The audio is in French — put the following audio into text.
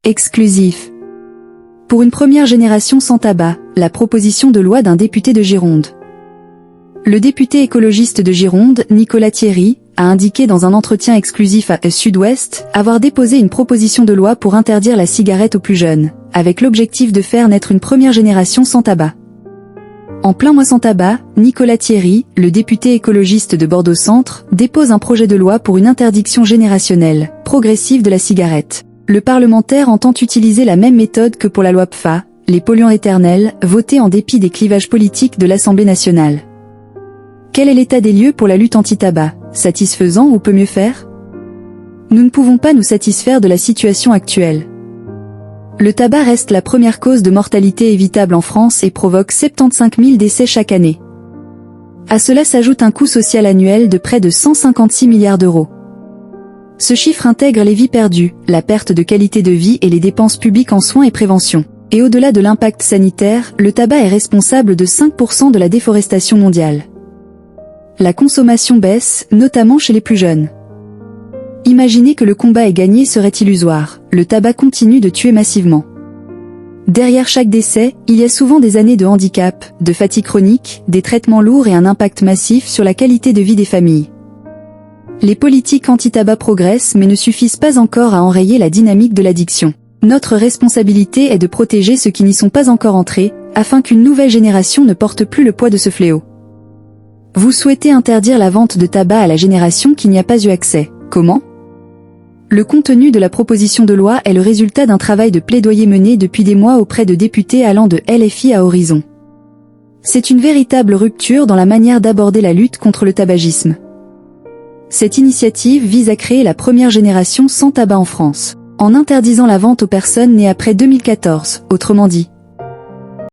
Exclusif. Pour une première génération sans tabac, la proposition de loi d'un député de Gironde. Le député écologiste de Gironde, Nicolas Thierry, a indiqué dans un entretien exclusif à Sud-Ouest avoir déposé une proposition de loi pour interdire la cigarette aux plus jeunes, avec l'objectif de faire naître une première génération sans tabac. En plein mois sans tabac, Nicolas Thierry, le député écologiste de Bordeaux-Centre, dépose un projet de loi pour une interdiction générationnelle, progressive de la cigarette. Le parlementaire entend utiliser la même méthode que pour la loi PFA, les polluants éternels, votée en dépit des clivages politiques de l'Assemblée nationale. Quel est l'état des lieux pour la lutte anti-tabac? Satisfaisant ou peut mieux faire? Nous ne pouvons pas nous satisfaire de la situation actuelle. Le tabac reste la première cause de mortalité évitable en France et provoque 75 000 décès chaque année. À cela s'ajoute un coût social annuel de près de 156 milliards d'euros. Ce chiffre intègre les vies perdues, la perte de qualité de vie et les dépenses publiques en soins et prévention. Et au-delà de l'impact sanitaire, le tabac est responsable de 5% de la déforestation mondiale. La consommation baisse, notamment chez les plus jeunes. Imaginer que le combat est gagné serait illusoire, le tabac continue de tuer massivement. Derrière chaque décès, il y a souvent des années de handicap, de fatigue chronique, des traitements lourds et un impact massif sur la qualité de vie des familles. Les politiques anti-tabac progressent mais ne suffisent pas encore à enrayer la dynamique de l'addiction. Notre responsabilité est de protéger ceux qui n'y sont pas encore entrés, afin qu'une nouvelle génération ne porte plus le poids de ce fléau. Vous souhaitez interdire la vente de tabac à la génération qui n'y a pas eu accès. Comment? Le contenu de la proposition de loi est le résultat d'un travail de plaidoyer mené depuis des mois auprès de députés allant de LFI à Horizon. C'est une véritable rupture dans la manière d'aborder la lutte contre le tabagisme. Cette initiative vise à créer la première génération sans tabac en France, en interdisant la vente aux personnes nées après 2014, autrement dit,